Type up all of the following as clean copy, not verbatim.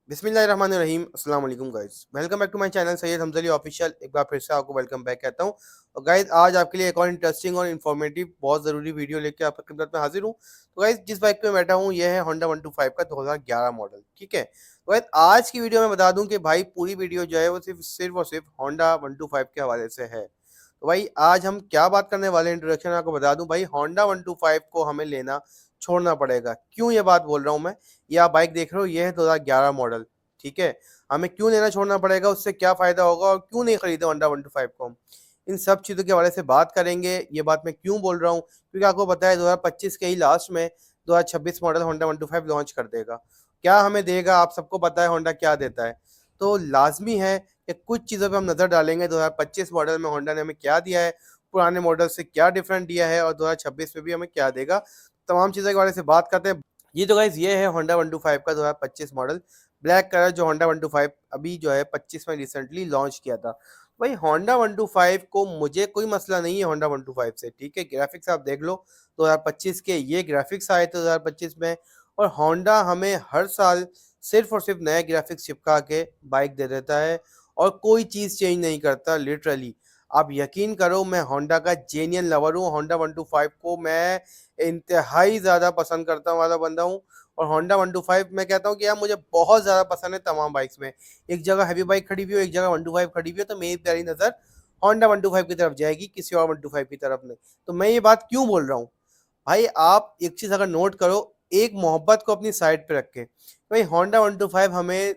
बिस्मिल्लाहिर्रहमानिर्रहीम अस्सलाम वालेकुम guys, welcome back to my channel Syed Hamzali official. एक बार फिर से आपको वेलकम बैक कहता हूँ। और गाइस आज आपके लिए एक और इंटरेस्टिंग और इन्फॉर्मेटिव बहुत ज़रूरी वीडियो लेके आपकी खिदमत में हाजिर हूँ। तो गाइस जिस बाइक पे मैं बैठा हूँ ये है होंडा 125 का 2011 मॉडल, ठीक है। तो गाइस आज की वीडियो में बता दूं कि भाई पूरी वीडियो जो है वो सिर्फ और सिर्फ होंडा 125 के हवाले से है। तो भाई आज हम क्या बात करने वाले हैं, इंट्रोडक्शन में आपको बता दूं भाई होंडा 125 को हमें लेना छोड़ना पड़ेगा। क्यों ये बात बोल रहा हूँ मैं, ये आप बाइक देख रहे हो, ये है 2011 मॉडल, ठीक है। हमें क्यों लेना छोड़ना पड़ेगा, उससे क्या फ़ायदा होगा और क्यों नहीं खरीदे होंडा 125 को हम, इन सब चीज़ों के हवाले से बात करेंगे। ये बात मैं क्यों बोल रहा हूँ, क्योंकि आपको पता है 2025 के ही लास्ट में 2026 मॉडल होंडा 125 लॉन्च कर देगा। क्या हमें देगा, आप सबको पता है होंडा क्या देता है। तो लाज़मी है कि कुछ चीज़ों पे हम नज़र डालेंगे 2025 मॉडल में होंडा ने हमें क्या दिया है, पुराने मॉडल से क्या डिफरेंट दिया है और 2026 में भी हमें क्या देगा। तमाम चीज़ों के बारे से बात करते हैं। ये तो गाइज़ ये है होंडा 125 का 2025 मॉडल, ब्लैक कलर जो होंडा 125 अभी जो है 25 में रिसेंटली लॉन्च किया था। भाई होंडा 125 को मुझे कोई मसला नहीं है होंडा 125 से, ठीक है। ग्राफिक्स आप देख लो 2025 के, ये ग्राफिक्स आए थे 2025 में। और होंडा हमें हर साल सिर्फ और सिर्फ नए ग्राफिक्स चिपका के बाइक दे देता है और कोई चीज़ चेंज नहीं करता लिटरली। आप यकीन करो मैं होंडा का जेन्युइन लवर हूँ, होंडा 125 को मैं इंतहाई ज़्यादा पसंद करता वाला बंदा हूँ। और होंडा 125 मैं कहता हूँ कि यार मुझे बहुत ज़्यादा पसंद है तमाम बाइक्स में। एक जगह हैवी बाइक खड़ी हुई हो, एक जगह 125 खड़ी हुई हो, तो मेरी प्यारी नज़र होंडा 125 की तरफ जाएगी, किसी और 125 की तरफ नहीं। तो मैं ये बात क्यों बोल रहा हूँ भाई, आप एक चीज़ अगर नोट करो, एक मोहब्बत को अपनी साइड पे रख के, भाई होंडा 125 हमें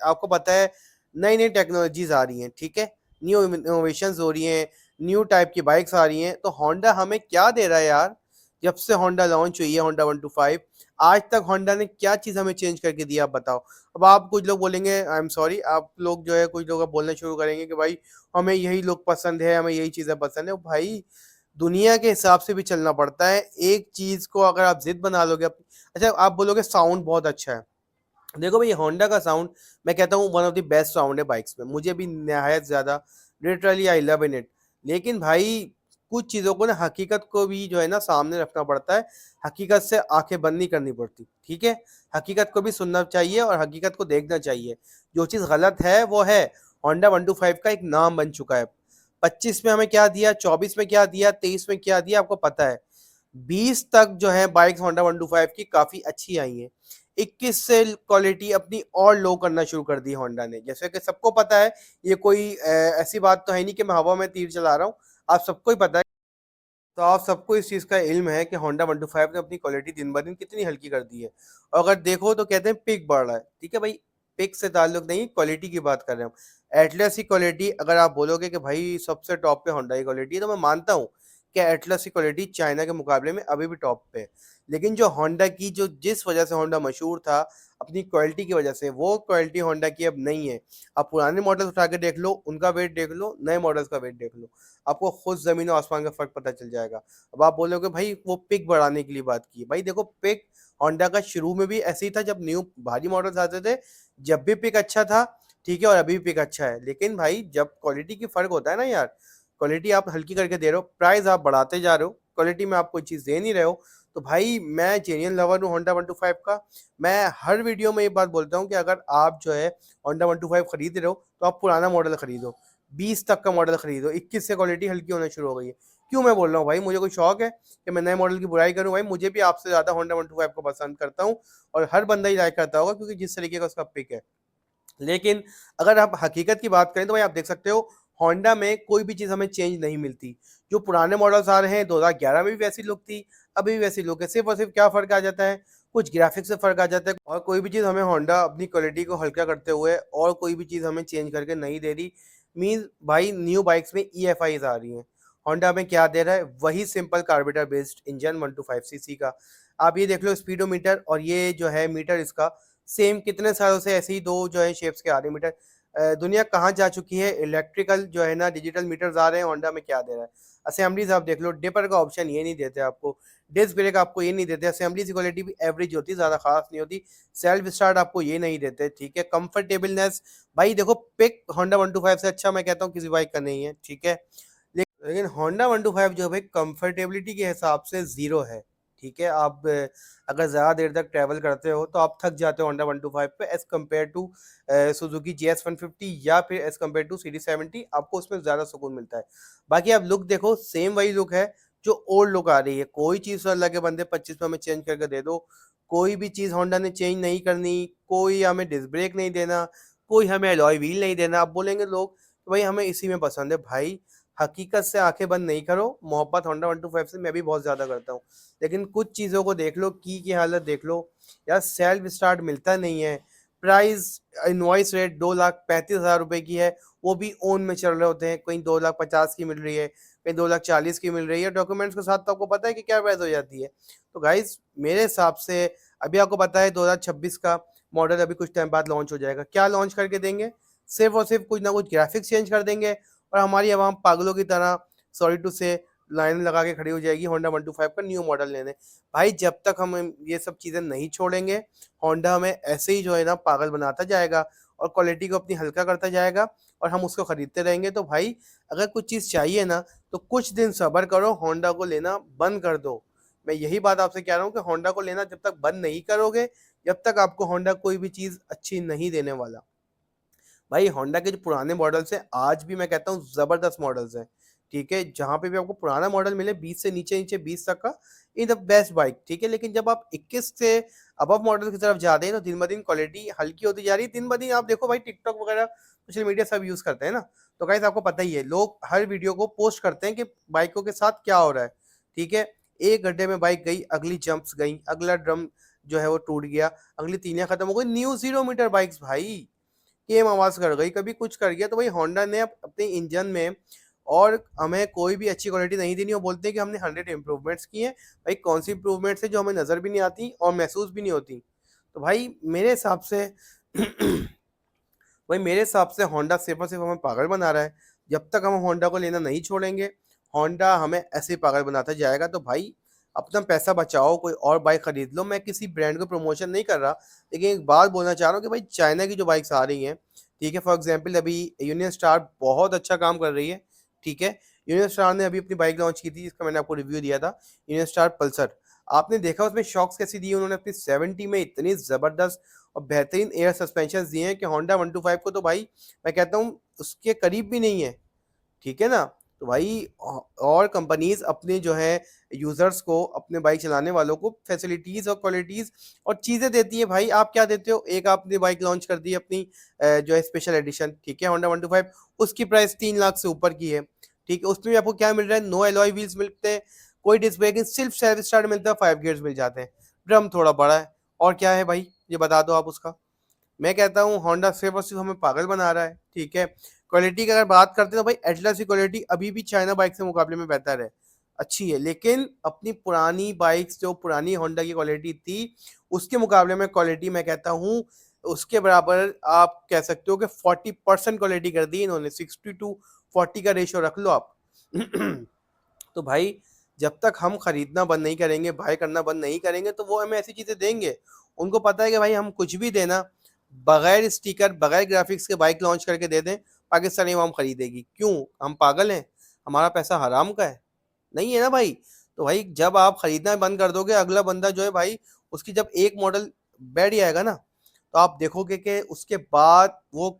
आपको पता है नई नई टेक्नोलॉजीज आ रही हैं, ठीक है। न्यू इनोवेशंस हो रही हैं, न्यू टाइप की बाइक्स आ रही हैं। तो होंडा हमें क्या दे रहा है यार, जब से होंडा लॉन्च हुई है होंडा 125 आज तक होंडा ने क्या चीज़ हमें चेंज करके दी, आप बताओ। अब आप कुछ लोग बोलेंगे, आई एम सॉरी, आप लोग जो है कुछ लोग अब बोलना शुरू करेंगे कि भाई हमें यही लुक पसंद है, हमें यही चीज़ें पसंद है। भाई दुनिया के हिसाब से भी चलना पड़ता है। एक चीज़ को अगर आप ज़िद बना लोगे अच्छा आप बोलोगे साउंड बहुत अच्छा है। देखो भाई होंडा का साउंड मैं कहता हूँ one of the best sound है बाइक्स में, मुझे भी नहायत ज़्यादा, literally I love in it. लेकिन भाई कुछ चीज़ों को ना, हकीकत को भी जो है ना सामने रखना पड़ता है। हकीकत से आंखें बंद नहीं करनी पड़ती, ठीक है। हकीकत को भी सुनना चाहिए और हकीकत को देखना चाहिए। जो चीज़ गलत है वो है, होंडा 125 का एक नाम बन चुका है। 25 में हमें क्या दिया, 24 में क्या दिया, 23 में क्या दिया, आपको पता है। 20 तक जो है बाइक्स होंडा 125 की काफ़ी अच्छी आई हैं। 21 से क्वालिटी अपनी और लो करना शुरू कर दी होंडा ने। जैसे कि सबको पता है, ये कोई ऐसी बात तो है नहीं कि मैं हवा में तीर चला रहा हूँ, आप सबको ही पता है। तो आप सबको इस चीज़ का इल्म है कि होंडा 125 ने अपनी क्वालिटी दिन ब दिन कितनी हल्की कर दी है। और अगर देखो तो कहते हैं पिक बढ़ रहा है, ठीक है भाई, पिक से ताल्लुक नहीं, क्वालिटी की बात कर रहे हैं हम। एटलस की क्वालिटी अगर आप बोलोगे कि भाई सबसे टॉप पे होंडा की क्वालिटी है, तो मैं मानता हूँ कि एटलस की क्वालिटी चाइना के मुकाबले में अभी भी टॉप पे है। लेकिन जो होंडा की, जो जिस वजह से होंडा मशहूर था अपनी क्वालिटी की वजह से, वो क्वालिटी होंडा की अब नहीं है। आप पुराने मॉडल्स उठा के देख लो, उनका वेट देख लो, नए मॉडल्स का वेट देख लो, आपको खुद ज़मीन और आसमान का फ़र्क पता चल जाएगा। अब आप बोलोगे भाई वो पिक बढ़ाने के लिए बात की है। भाई देखो पिक होंडा का शुरू में भी ऐसे ही था, जब न्यू भारी मॉडल्स आते थे, जब भी पिक अच्छा था, ठीक है, और अभी भी पिक अच्छा है। लेकिन भाई जब क्वालिटी की फ़र्क होता है ना यार, क्वालिटी आप हल्की करके दे रहे हो, प्राइस आप बढ़ाते जा रहे हो, क्वालिटी में आप कोई चीज़ दे नहीं रहे हो। तो भाई मैं जेन्युइन लवर हूँ होंडा 125 का। मैं हर वीडियो में ये बात बोलता हूँ कि अगर आप जो है होंडा 125 खरीद रहे हो, तो आप पुराना मॉडल खरीदो, 20 तक का मॉडल खरीदो। 21 से क्वालिटी हल्की होना शुरू हो गई है। क्यों मैं बोल रहा हूँ भाई, मुझे कोई शौक है कि मैं नए मॉडल की बुराई करूँ? भाई मुझे भी आपसे ज़्यादा होंडा 125 को पसंद करता हूँ और हर बंदा ही लाइक करता होगा, क्योंकि जिस तरीके का उसका पिक है। लेकिन अगर आप हकीकत की बात करें तो भाई आप देख सकते हो होंडा में कोई भी चीज़ हमें चेंज नहीं मिलती। जो पुराने मॉडल्स आ रहे हैं 2011 में भी वैसी लुक थी, अभी भी वैसी लुक है। सिर्फ और सिर्फ क्या फ़र्क आ जाता है, कुछ ग्राफिक्स से फ़र्क आ जाता है। और कोई भी चीज़ हमें होंडा अपनी क्वालिटी को हल्का करते हुए और कोई भी चीज़ हमें चेंज करके नहीं दे रही। मीन्स भाई न्यू बाइक्स में ईएफआईज़ आ रही हैं। होंडा हमें क्या दे रहा है, वही simple carburettor based engine 125 CC का। आप ये देख लो स्पीडोमीटर और ये जो है मीटर इसका सेम, कितने सालों से ऐसे ही दो जो है शेप्स के आ रहे मीटर। दुनिया कहाँ जा चुकी है, इलेक्ट्रिकल जो है ना डिजिटल मीटर्स आ रहे हैं, होंडा में क्या दे रहा है। असेंबलीज आप देख लो, डिपर का ऑप्शन ये नहीं देते आपको, डिस्क ब्रेक आपको ये नहीं देते, असेंबलीज की क्वालिटी भी एवरेज होती है, ज़्यादा खास नहीं होती। सेल्फ स्टार्ट आपको ये नहीं देते, ठीक है। कंफर्टेबलनेस भाई देखो पिक होंडा 125 से अच्छा मैं कहता हूँ किसी बाइक का नहीं है, ठीक है। लेकिन होंडा 125 जो है भाई कंफर्टेबिलिटी के हिसाब से ज़ीरो है। ठीक है, आप अगर ज़्यादा देर तक ट्रैवल करते हो तो आप थक जाते हो होंडा 125 पे as compare to Suzuki G S 150 या फिर एज़ कम्पेयर टू सीडी 70, आपको उसमें ज़्यादा सुकून मिलता है। बाकी आप लुक देखो, सेम वही लुक है जो ओल्ड लुक आ रही है। कोई चीज़ अल्लाह के बंदे 25 में हमें चेंज करके दे दो, कोई भी चीज़ होंडा ने चेंज नहीं करनी, कोई हमें डिस्क ब्रेक नहीं देना, कोई हमें अलॉय व्हील नहीं देना। अब बोलेंगे लोग कि भाई हमें इसी में पसंद है। भाई हकीकत से आंखें बंद नहीं करो, मोहब्बत होंडा 125 से मैं भी बहुत ज़्यादा करता हूँ, लेकिन कुछ चीज़ों को देख लो, की हालत देख लो यार। सेल्फ स्टार्ट मिलता नहीं है, प्राइस इनवॉइस रेट 2,35,000 रुपए की है, वो भी ओन में चल रहे होते हैं। कहीं 2,50,000 की मिल रही है, कहीं 2,40,000 की मिल रही है, डॉक्यूमेंट्स के साथ। तो आपको पता है कि क्या प्राइस हो जाती है। तो गाइज मेरे हिसाब से अभी आपको पता है 2026 का मॉडल अभी कुछ टाइम बाद लॉन्च हो जाएगा। क्या लॉन्च करके देंगे? सिर्फ और सिर्फ कुछ ना कुछ ग्राफिक्स चेंज कर देंगे और हमारी आवाम पागलों की तरह, सॉरी टू से, लाइन लगा के खड़ी हो जाएगी होंडा 125 का न्यू मॉडल लेने। भाई जब तक हम ये सब चीज़ें नहीं छोड़ेंगे, होंडा हमें ऐसे ही जो है ना पागल बनाता जाएगा और क्वालिटी को अपनी हल्का करता जाएगा और हम उसको खरीदते रहेंगे। तो भाई अगर कुछ चीज़ चाहिए ना तो कुछ दिन सब्र करो, होंडा को लेना बंद कर दो। मैं यही बात आपसे कह रहा हूँ कि होंडा को लेना जब तक बंद नहीं करोगे, जब तक आपको होंडा कोई भी चीज़ अच्छी नहीं देने वाला। भाई होंडा के जो पुराने मॉडल्स हैं, आज भी मैं कहता हूँ ज़बरदस्त मॉडल्स हैं, ठीक है? जहाँ पे भी आपको पुराना मॉडल मिले 20 से नीचे-नीचे 20 तक का, इन द बेस्ट बाइक, ठीक है? लेकिन जब आप 21 से अबव मॉडल की तरफ जाते हैं तो दिन-ब-दिन क्वालिटी हल्की होती जा रही है। दिन-ब-दिन आप देखो भाई, टिकटॉक वगैरह सोशल मीडिया सब यूज़ करते हैं ना, तो गाइस आपको पता ही है, लोग हर वीडियो को पोस्ट करते हैं कि बाइकों के साथ क्या हो रहा है, ठीक है? एक गड्ढे में बाइक गई, अगली जंप्स गई, अगला ड्रम जो है वो टूट गया, अगली तीलियाँ खत्म हो गई। न्यू 0 मीटर बाइक्स भाई, सेम आवाज़ कर गई, कभी कुछ कर गया। तो भाई होंडा ने अपने इंजन में और हमें कोई भी अच्छी क्वालिटी नहीं देनी। वो बोलते हैं कि हमने 100 इम्प्रूवमेंट्स किए हैं। भाई कौन सी इम्प्रूवमेंट्स है जो हमें नज़र भी नहीं आती और महसूस भी नहीं होती। तो भाई मेरे हिसाब से भाई मेरे हिसाब से होंडा सिर्फ और सिर्फ हमें पागल बना रहा है। जब तक हम होंडा को लेना नहीं छोड़ेंगे, होंडा हमें ऐसे ही पागल बनाता जाएगा। तो भाई अपना पैसा बचाओ, कोई और बाइक खरीद लो। मैं किसी ब्रांड को प्रमोशन नहीं कर रहा, लेकिन एक बात बोलना चाह रहा हूँ कि भाई चाइना की जो बाइक्स आ रही हैं, ठीक है, फॉर एग्जांपल अभी यूनियन स्टार बहुत अच्छा काम कर रही है, ठीक है। यूनियन स्टार ने अभी अपनी बाइक लॉन्च की थी, जिसका मैंने आपको रिव्यू दिया था, यूनियन स्टार पल्सर। आपने देखा उसमें शॉक्स कैसी दी उन्होंने अपनी 70 में, इतनी ज़बरदस्त और बेहतरीन एयर सस्पेंशन दिए हैं कि होंडा 125 को तो भाई मैं कहता हूँ उसके करीब भी नहीं है, ठीक है ना? तो भाई और कंपनीज़ अपने जो है यूज़र्स को, अपने बाइक चलाने वालों को फैसिलिटीज़ और क्वालिटीज़ और चीज़ें देती है। भाई आप क्या देते हो? एक आपने बाइक लॉन्च कर दी अपनी जो है स्पेशल एडिशन, ठीक है, होंडा 125, उसकी प्राइस 3 लाख से ऊपर की है, ठीक है? उसमें भी आपको क्या मिल रहा है? नो एलॉय व्हील्स मिलते हैं, कोई डिस्क ब्रेकिंग, सिर्फ सेल्फ स्टार्ट मिलता है, 5 गियर्स मिल जाते हैं, ड्रम थोड़ा बड़ा है, और क्या है भाई? ये बता दो आप उसका। मैं कहता हूँ होंडा सिर्फ और सिर्फ हमें पागल बना रहा है, ठीक है। क्वालिटी की अगर बात करते हैं तो भाई एटलस की क्वालिटी अभी भी चाइना बाइक से मुकाबले में बेहतर है, अच्छी है। लेकिन अपनी पुरानी बाइक्स, जो पुरानी होंडा की क्वालिटी थी, उसके मुकाबले में क्वालिटी मैं कहता हूँ उसके बराबर आप कह सकते हो कि 40% क्वालिटी कर दी इन्होंने, 60:40 का रेशियो रख लो आप। तो भाई जब तक हम खरीदना बंद नहीं करेंगे, बाय करना बंद नहीं करेंगे, तो वो हमें ऐसी चीज़ें देंगे। उनको पता है कि भाई हम कुछ भी देना, बगैर स्टिकर, बगैर ग्राफिक्स के बाइक लॉन्च करके दे दें, पाकिस्तानी अवाम खरीदेगी। क्यों? हम पागल हैं? हमारा पैसा हराम का है? नहीं है ना भाई। तो भाई जब आप खरीदना बंद कर दोगे, अगला बंदा जो है भाई, उसकी जब एक मॉडल बैठ जाएगा ना, तो आप देखोगे कि उसके बाद वो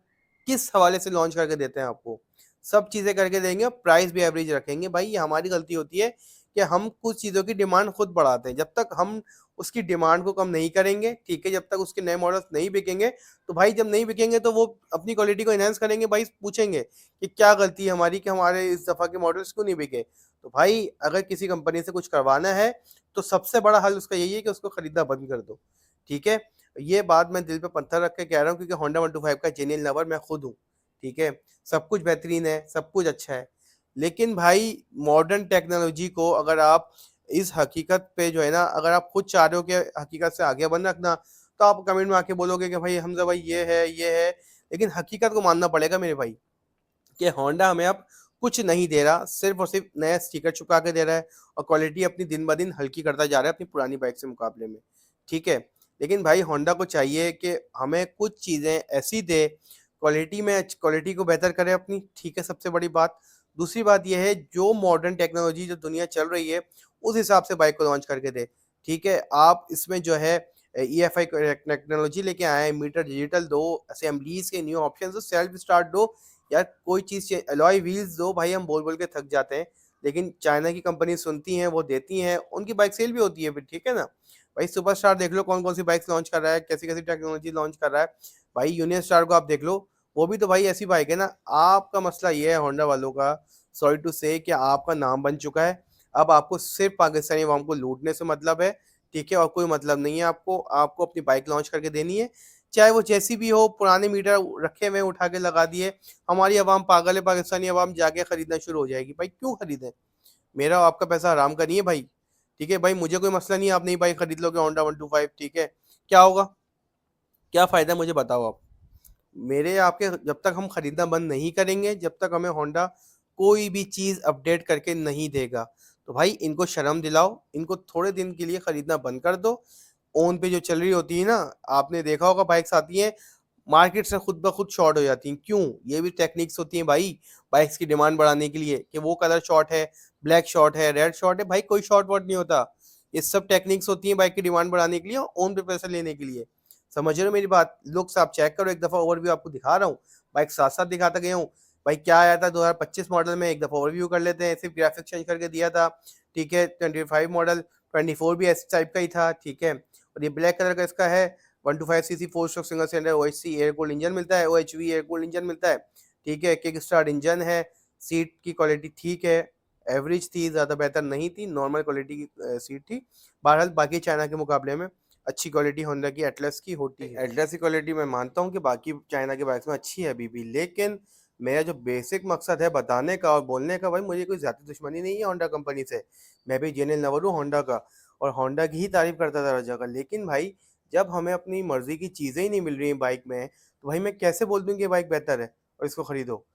किस हवाले से लॉन्च करके देते हैं आपको। सब चीज़ें करके देंगे और प्राइस भी एवरेज रखेंगे। भाई ये हमारी गलती होती है कि हम कुछ चीज़ों की डिमांड खुद बढ़ाते हैं। जब तक हम उसकी डिमांड को कम नहीं करेंगे, ठीक है, जब तक उसके नए मॉडल्स नहीं बिकेंगे, तो भाई जब नहीं बिकेंगे तो वो अपनी क्वालिटी को एनहांस करेंगे। भाई पूछेंगे कि क्या गलती है हमारी कि हमारे इस दफ़ा के मॉडल्स क्यों नहीं बिके? तो भाई अगर किसी कंपनी से कुछ करवाना है, तो सबसे बड़ा हल उसका यही है कि उसको खरीदना बंद कर दो, ठीक है? ये बात मैं दिल पे पत्थर रख के कह रहा हूँ, क्योंकि होंडा 125 का जेन्युइन लवर मैं खुद हूँ, ठीक है? सब कुछ बेहतरीन है, सब कुछ अच्छा है। लेकिन भाई मॉडर्न टेक्नोलॉजी को अगर आप इस हकीकत पे जो है ना, अगर आप खुद चाह रहे हो कि हकीकत से आगे बंद रखना, तो आप कमेंट में आके बोलोगे कि भाई हमज़ा भाई ये है। लेकिन हकीकत को मानना पड़ेगा मेरे भाई, कि होंडा हमें अब कुछ नहीं दे रहा, सिर्फ़ और सिर्फ़ नया स्टिकर चिपका के दे रहा है और क्वालिटी अपनी दिन-ब-दिन हल्की करता जा रहा है अपनी पुरानी बाइक से मुकाबले में, ठीक है। लेकिन भाई होंडा को चाहिए कि हमें कुछ चीज़ें ऐसी दे, क्वालिटी में क्वालिटी को बेहतर करे अपनी, ठीक है, सबसे बड़ी बात। दूसरी बात ये है, जो मॉडर्न टेक्नोलॉजी जो दुनिया चल रही है, उस हिसाब से बाइक को लॉन्च करके दे। ठीक है, आप इसमें जो है ईएफआई टेक्नोलॉजी लेके आए हैं, मीटर डिजिटल दो, असेंबलीज के न्यू ऑप्शन दो, सेल्फ स्टार्ट दो, यार कोई चीज़ अलॉय व्हील्स दो। भाई हम बोल बोल के थक जाते हैं, लेकिन चाइना की कंपनी सुनती हैं, वो देती हैं, उनकी बाइक सेल भी होती है फिर, ठीक है ना। भाई सुपरस्टार देख लो कौन कौन सी बाइक्स लॉन्च कर रहा है, कैसी कैसी टेक्नोलॉजी लॉन्च कर रहा है। भाई यूनियन स्टार को आप देख लो, वो भी तो भाई ऐसी बाइक है ना। आपका मसला ये है होंडा वालों का, सॉरी टू से, कि आपका नाम बन चुका है। अब आपको सिर्फ पाकिस्तानी अवाम को लूटने से मतलब है, ठीक है, और कोई मतलब नहीं है आपको। आपको अपनी बाइक लॉन्च करके देनी है, चाहे वो जैसी भी हो। पुराने मीटर रखे हुए उठा के लगा दिए, हमारी आवाम पागल है, पाकिस्तानी आवाम जाके खरीदना शुरू हो जाएगी। भाई क्यों खरीदें, मेरा और आपका पैसा हराम का नहीं है भाई, ठीक है। भाई मुझे कोई मसला नहीं है, आप नई बाइक खरीद लोगे होंडा 125, ठीक है, क्या होगा, क्या फ़ायदा है मुझे बताओ आप। मेरे आपके जब तक हम खरीदना बंद नहीं करेंगे, जब तक हमें होंडा कोई भी चीज़ अपडेट करके नहीं देगा। तो भाई इनको शर्म दिलाओ, इनको थोड़े दिन के लिए खरीदना बंद कर दो। ओन पे जो चल रही होती है ना, आपने देखा होगा बाइक्स आती हैं, मार्केट से खुद ब खुद शॉर्ट हो जाती हैं। क्यों? ये भी टेक्निक्स होती हैं भाई, बाइक्स की डिमांड बढ़ाने के लिए, कि वो कलर शॉर्ट है, ब्लैक शॉर्ट है, रेड शॉर्ट है। भाई कोई शॉर्ट वॉर्ट नहीं होता, ये सब टेक्निक्स होती हैं बाइक की डिमांड बढ़ाने के लिए, ओन पे पैसा लेने के लिए। समझ रहे हो मेरी बात? लुक्स आप चेक करो, एक दफ़ा ओवरव्यू आपको दिखा रहा हूँ, बाइक साथ साथ दिखाता गया हूँ। भाई क्या आया था 2025 मॉडल में, एक दफ़ा ओवरव्यू कर लेते हैं, सिर्फ ग्राफिक्स चेंज करके दिया था, ठीक है। 25 मॉडल, 24 भी इस टाइप का ही था, ठीक है। और ये ब्लैक कलर का इसका है, 125 CC 4 stroke single cylinder OHC air cooled engine मिलता है, ओएचवी एयर कूल्ड इंजन मिलता है, ठीक है। किक स्टार्ट इंजन है, सीट की क्वालिटी ठीक है, एवरेज थी, ज़्यादा बेहतर नहीं थी, नॉर्मल क्वालिटी की सीट थी। बहरहाल बाकी चाइना के मुकाबले में अच्छी क्वालिटी होंडा की एटलस की होती है। एटलस की क्वालिटी मैं मानता हूँ कि बाकी चाइना के बाइक्स में अच्छी है अभी भी, लेकिन मेरा जो बेसिक मकसद है बताने का और बोलने का, भाई मुझे कोई ज़्यादा दुश्मनी नहीं है होंडा कंपनी से। मैं भी जेन्युइन लवर हूँ होंडा का, और होंडा की ही तारीफ करता था हर जगह। लेकिन भाई जब हमें अपनी मर्जी की चीज़ें ही नहीं मिल रही हैं बाइक में, तो भाई मैं कैसे बोल दूँ कि ये बाइक बेहतर है और इसको खरीदो।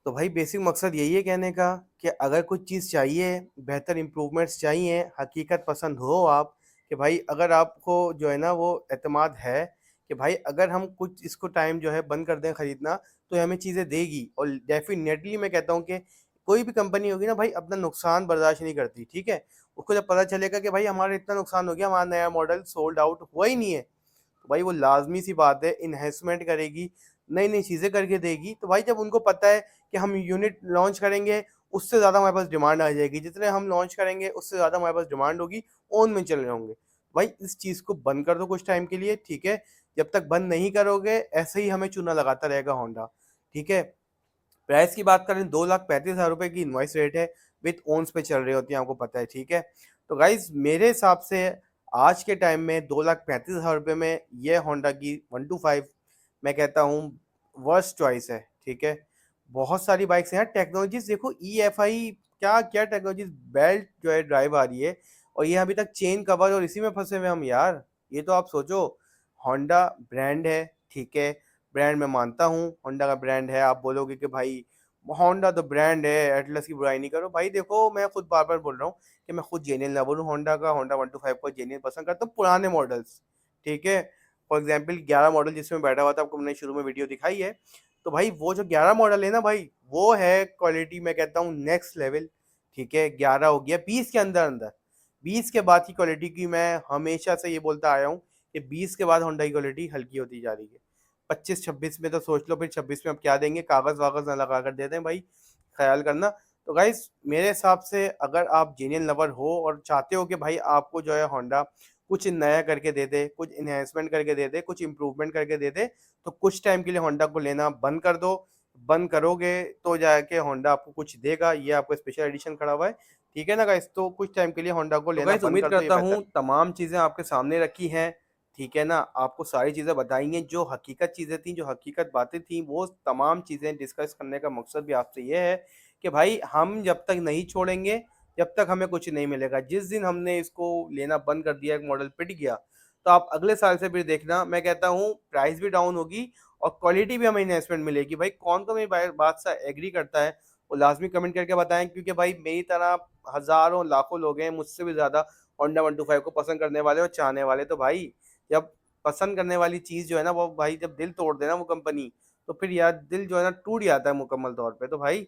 तो भाई बेसिक मकसद यही है कहने का, कि अगर कुछ चीज़ चाहिए, बेहतर इम्प्रूवमेंट्स चाहिए, हकीकत पसंद हो आप, कि भाई अगर आपको जो है ना वो एतमाद है कि भाई अगर हम कुछ इसको टाइम जो है बंद कर दें खरीदना, तो ये हमें चीज़ें देगी। और डेफिनेटली मैं कहता हूँ कि कोई भी कंपनी होगी ना भाई, अपना नुकसान बर्दाश्त नहीं करती, ठीक है। उसको जब पता चलेगा कि भाई हमारा इतना नुकसान हो गया, हमारा नया मॉडल सोल्ड आउट हुआ ही नहीं है, तो भाई वो लाज़मी सी बात है इन्हेंसमेंट करेगी, नई-नई चीज़ें करके देगी। तो भाई जब उनको पता है कि हम यूनिट लॉन्च करेंगे, उससे ज़्यादा हमारे पास डिमांड आ जाएगी, जितने हम लॉन्च करेंगे उससे ज़्यादा हमारे पास डिमांड होगी, ओन में चल रहे होंगे। भाई इस चीज़ को बंद कर दो कुछ टाइम के लिए, ठीक है। जब तक बंद नहीं करोगे, ऐसे ही हमें चूना लगाता रहेगा होंडा, ठीक है। प्राइस की बात करें, 2,35,000 रुपए की इनवॉइस रेट है, विथ ओन्स पे चल रही होती है, आपको पता है, ठीक है। तो गाइज मेरे हिसाब से आज के टाइम में 2,35,000 रुपये में ये होंडा की 125 मैं कहता हूँ वर्स्ट चॉइस है, ठीक है। बहुत सारी बाइक्स हैं यार, टेक्नोलॉजीज देखो, ई एफ आई, क्या क्या टेक्नोलॉजीज, बेल्ट जो है ड्राइव आ रही है, और ये अभी तक चेन कवर और इसी में फंसे हुए हम यार। ये तो आप सोचो, होंडा ब्रांड है, ठीक है, ब्रांड मैं मानता हूँ, होंडा का ब्रांड है। आप बोलोगे कि भाई होंडा तो ब्रांड है, एटलस की बुराई नहीं करो। भाई देखो मैं खुद बार बार बोल रहा हूँ कि मैं खुद जेन्युइन लवर हूँ होंडा का, होंडा 125 को जेन्युइन पसंद करता हूँ, पुराने मॉडल्स, ठीक है। फॉर एग्जाम्पल 11 मॉडल जिसमें बैठा हुआ था, आपको मैंने शुरू में वीडियो दिखाई है। तो भाई वो जो 11 मॉडल है ना भाई, वो है क्वालिटी मैं कहता हूँ नेक्स्ट लेवल, ठीक है। 11 हो गया, 20 के अंदर अंदर, 20 के बाद की क्वालिटी की मैं हमेशा से ये बोलता आया हूँ कि 20 के बाद होंडा की क्वालिटी हल्की होती जा रही है। 25-26 में तो सोच लो, फिर 26 में अब क्या देंगे, कागज़ वागज़ ना लगा कर दे दें भाई, ख्याल करना। तो गाइस मेरे हिसाब से अगर आप जेन्युइन लवर हो और चाहते हो कि भाई आपको जो है होंडा कुछ नया करके दे दे, कुछ इन्हेंसमेंट करके दे दे, कुछ इम्प्रूवमेंट करके दे दे, तो कुछ टाइम के लिए होंडा को लेना बंद कर दो। बंद करोगे तो जाके होंडा आपको कुछ देगा, ये आपको स्पेशल एडिशन खड़ा हुआ है, ठीक है ना गाइस। तो कुछ टाइम के लिए होंडा को लेना बंद उम्मीद कर दो, ये करता हूँ तमाम चीज़ें आपके सामने रखी हैं, ठीक है ना। आपको सारी चीज़ें बताई हैं, जो हकीकत चीज़ें थी, जो हकीकत बातें थी, वो तमाम चीज़ें डिस्कस करने का मकसद भी आपसे ये है कि भाई हम जब तक नहीं छोड़ेंगे, जब तक हमें कुछ नहीं मिलेगा। जिस दिन हमने इसको लेना बंद कर दिया, एक मॉडल पिट गया, तो आप अगले साल से फिर देखना, मैं कहता हूँ प्राइस भी डाउन होगी और क्वालिटी भी हमें इन्वेस्टमेंट मिलेगी। भाई कौन तो मेरी बात से एग्री करता है, वो लाजमी कमेंट करके बताएं, क्योंकि भाई मेरी तरह हज़ारों लाखों लोग हैं, मुझसे भी ज़्यादा होंडा 125 को पसंद करने वाले और चाहने वाले। तो भाई जब पसंद करने वाली चीज़ जो है ना, वो भाई जब दिल तोड़ दे ना वो कंपनी, तो फिर यार दिल जो है ना टूट जाता है मुकम्मल तौर पे। तो भाई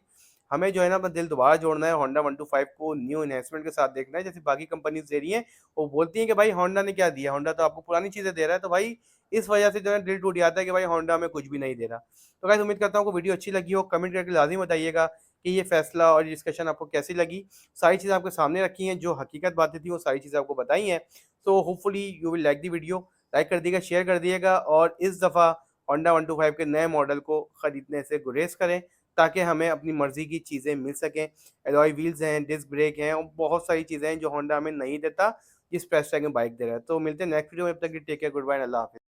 हमें जो है ना अपना दिल दोबारा जोड़ना है, होंडा 125 को न्यू एनहेंसमेंट के साथ देखना है, जैसे बाकी कंपनीज दे रही हैं। वो बोलती हैं कि भाई होंडा ने क्या दिया, होंडा तो आपको पुरानी चीज़ें दे रहा है। तो भाई इस वजह से जो है दिल टूट जाता है कि भाई होंडा हमें कुछ भी नहीं दे रहा। तो गाइस उम्मीद करता हूँ आपको वीडियो अच्छी लगी हो, कमेंट करके लाज़िम बताइएगा कि ये फैसला और ये डिस्कशन आपको कैसी लगी। सारी चीज़ें आपके सामने रखी हैं, जो हकीकत बातें थी वो सारी चीज़ें आपको बताई हैं। तो hopefully you will like the video, like कर दिएगा, शेयर कर दिएगा और इस दफ़ा होंडा 125 के नए मॉडल को खरीदने से गुरेज करें, ताकि हमें अपनी मर्ज़ी की चीज़ें मिल सकें। एलॉय व्हील्स हैं, डिस्क ब्रेक हैं और बहुत सारी चीज़ें हैं जो होंडा हमें नहीं देता, जिस प्राइस टैग में बाइक दे रहा है। तो मिलते हैं नेक्स्ट वीडियो में, तब तक के लिए टेक केयर, गुड बाय, अल्लाह हाफ़िज़।